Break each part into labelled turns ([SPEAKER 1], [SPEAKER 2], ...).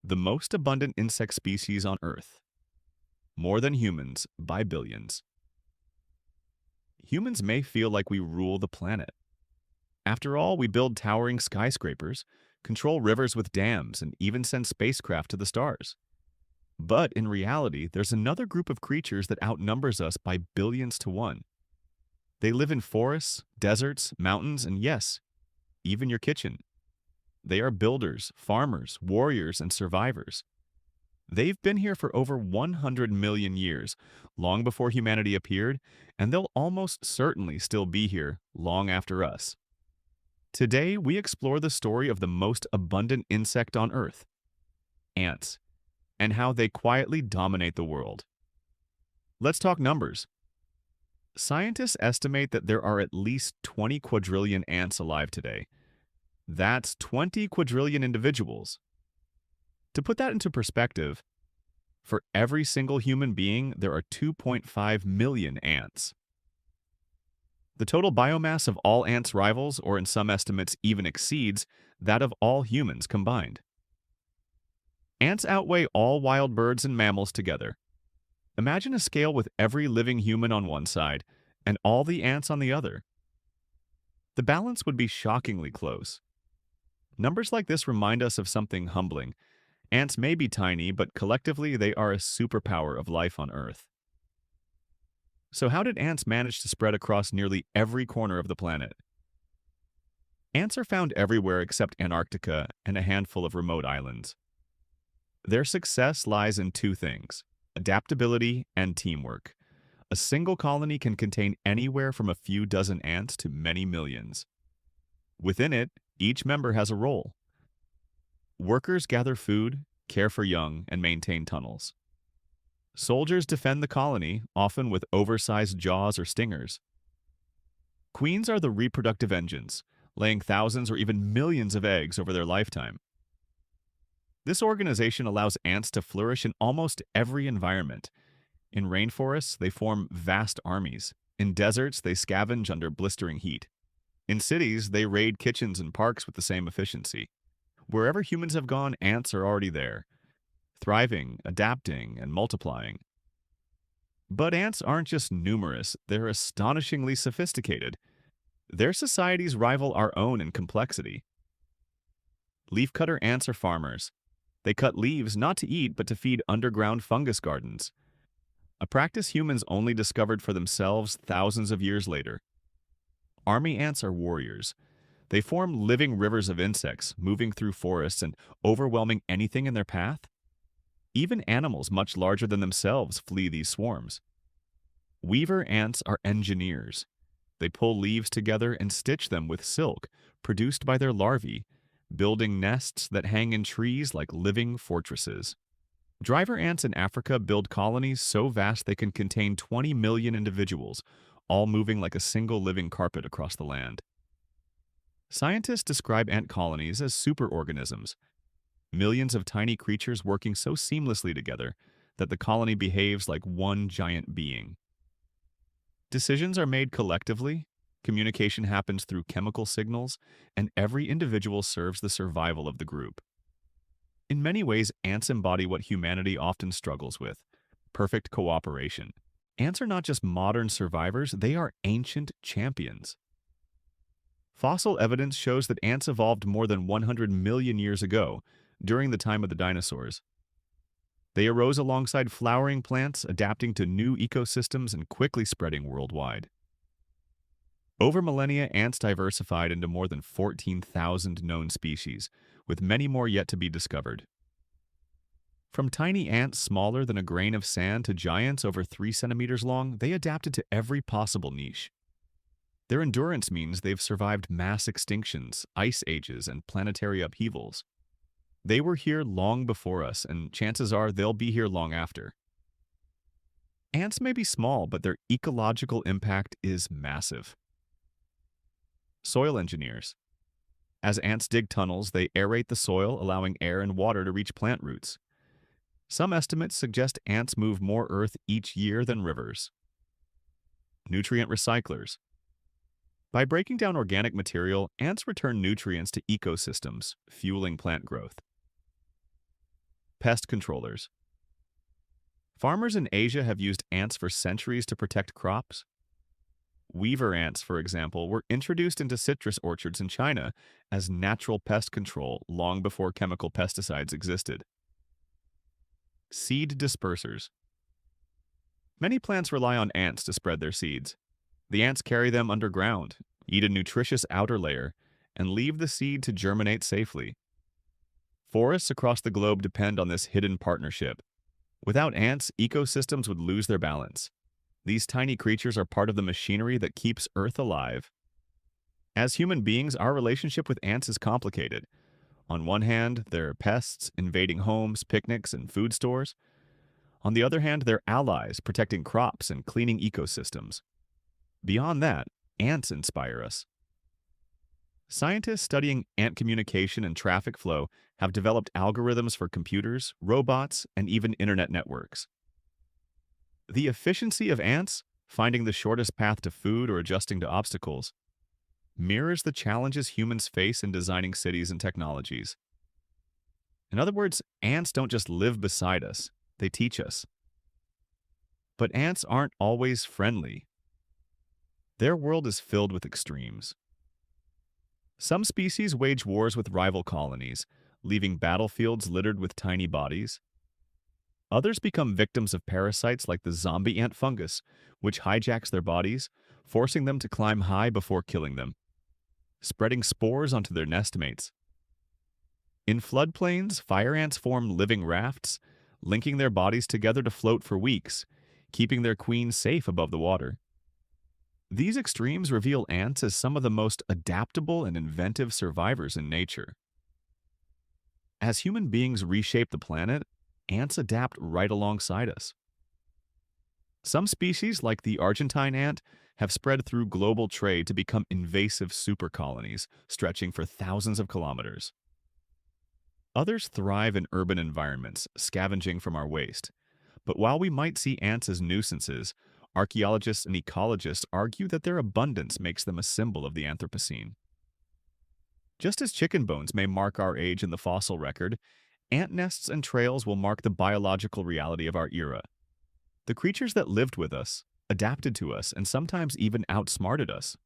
[SPEAKER 1] The most abundant insect species on Earth, more than humans by billions. Humans may feel like we rule the planet. After all, we build towering skyscrapers, control rivers with dams, and even send spacecraft to the stars. But in reality, there's another group of creatures that outnumbers us by billions to one. They live in forests, deserts, mountains, and yes, even your kitchen. They are builders, farmers, warriors, and survivors. They've been here for over 100 million years, long before humanity appeared, and they'll almost certainly still be here long after us. Today, we explore the story of the most abundant insect on Earth, ants, and how they quietly dominate the world. Let's talk numbers. Scientists estimate that there are at least 20 quadrillion ants alive today. That's 20 quadrillion individuals. To put that into perspective, for every single human being, there are 2.5 million ants. The total biomass of all ants rivals, or in some estimates even exceeds, that of all humans combined. Ants outweigh all wild birds and mammals together. Imagine a scale with every living human on one side and all the ants on the other. The balance would be shockingly close. Numbers like this remind us of something humbling. Ants may be tiny, but collectively they are a superpower of life on Earth. So how did ants manage to spread across nearly every corner of the planet? Ants are found everywhere except Antarctica and a handful of remote islands. Their success lies in two things: adaptability and teamwork. A single colony can contain anywhere from a few dozen ants to many millions. Within it, each member has a role. Workers gather food, care for young, and maintain tunnels. Soldiers defend the colony, often with oversized jaws or stingers. Queens are the reproductive engines, laying thousands or even millions of eggs over their lifetime. This organization allows ants to flourish in almost every environment. In rainforests, they form vast armies. In deserts, they scavenge under blistering heat. In cities, they raid kitchens and parks with the same efficiency. Wherever humans have gone, ants are already there, thriving, adapting, and multiplying. But ants aren't just numerous, they're astonishingly sophisticated. Their societies rival our own in complexity. Leafcutter ants are farmers. They cut leaves not to eat, but to feed underground fungus gardens, a practice humans only discovered for themselves thousands of years later. Army ants are warriors. They form living rivers of insects, moving through forests and overwhelming anything in their path. Even animals much larger than themselves flee these swarms. Weaver ants are engineers. They pull leaves together and stitch them with silk, produced by their larvae, building nests that hang in trees like living fortresses. Driver ants in Africa build colonies so vast they can contain 20 million individuals, all moving like a single living carpet across the land. Scientists describe ant colonies as superorganisms, millions of tiny creatures working so seamlessly together that the colony behaves like one giant being. Decisions are made collectively, communication happens through chemical signals, and every individual serves the survival of the group. In many ways, ants embody what humanity often struggles with: perfect cooperation. Ants are not just modern survivors, they are ancient champions. Fossil evidence shows that ants evolved more than 100 million years ago, during the time of the dinosaurs. They arose alongside flowering plants, adapting to new ecosystems and quickly spreading worldwide. Over millennia, ants diversified into more than 14,000 known species, with many more yet to be discovered. From tiny ants smaller than a grain of sand to giants over 3 centimeters long, they adapted to every possible niche. Their endurance means they've survived mass extinctions, ice ages, and planetary upheavals. They were here long before us, and chances are they'll be here long after. Ants may be small, but their ecological impact is massive. Soil engineers. As ants dig tunnels, they aerate the soil, allowing air and water to reach plant roots. Some estimates suggest ants move more earth each year than rivers. Nutrient recyclers. By breaking down organic material, ants return nutrients to ecosystems, fueling plant growth. pest controllers. Farmers in Asia have used ants for centuries to protect crops. Weaver ants, for example, were introduced into citrus orchards in China as natural pest control long before chemical pesticides existed. Seed dispersers. Many plants rely on ants to spread their seeds. The ants carry them underground, eat a nutritious outer layer, and leave the seed to germinate safely. Forests across the globe depend on this hidden partnership. Without ants, ecosystems would lose their balance. These tiny creatures are part of the machinery that keeps Earth alive. As human beings, our relationship with ants is complicated. On one hand, they're pests, invading homes, picnics, and food stores. On the other hand, they're allies, protecting crops and cleaning ecosystems. Beyond that, ants inspire us. Scientists studying ant communication and traffic flow have developed algorithms for computers, robots, and even internet networks. The efficiency of ants, finding the shortest path to food or adjusting to obstacles, mirrors the challenges humans face in designing cities and technologies. In other words, ants don't just live beside us, they teach us. But ants aren't always friendly. Their world is filled with extremes. Some species wage wars with rival colonies, leaving battlefields littered with tiny bodies. Others become victims of parasites like the zombie ant fungus, which hijacks their bodies, forcing them to climb high before killing them, spreading spores onto their nestmates. In floodplains, fire ants form living rafts, linking their bodies together to float for weeks, keeping their queen safe above the water. These extremes reveal ants as some of the most adaptable and inventive survivors in nature. As human beings reshape the planet, ants adapt right alongside us. Some species, like the Argentine ant, have spread through global trade to become invasive supercolonies, stretching for thousands of kilometers. Others thrive in urban environments, scavenging from our waste. But while we might see ants as nuisances, archaeologists and ecologists argue that their abundance makes them a symbol of the Anthropocene. Just as chicken bones may mark our age in the fossil record, ant nests and trails will mark the biological reality of our era. The creatures that lived with us, adapted to us, and sometimes even outsmarted us.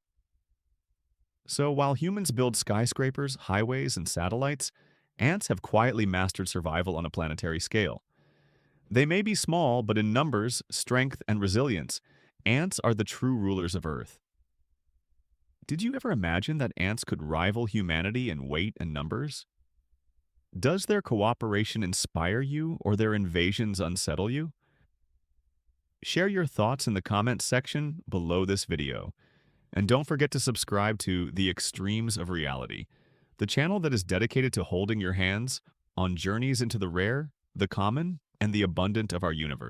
[SPEAKER 1] So while humans build skyscrapers, highways, and satellites, ants have quietly mastered survival on a planetary scale. They may be small, but in numbers, strength, and resilience, ants are the true rulers of Earth. Did you ever imagine that ants could rival humanity in weight and numbers? Does their cooperation inspire you or their invasions unsettle you? Share your thoughts in the comments section below this video. And don't forget to subscribe to The Extremes of Reality, the channel that is dedicated to holding your hands on journeys into the rare, the common, and the abundant of our universe.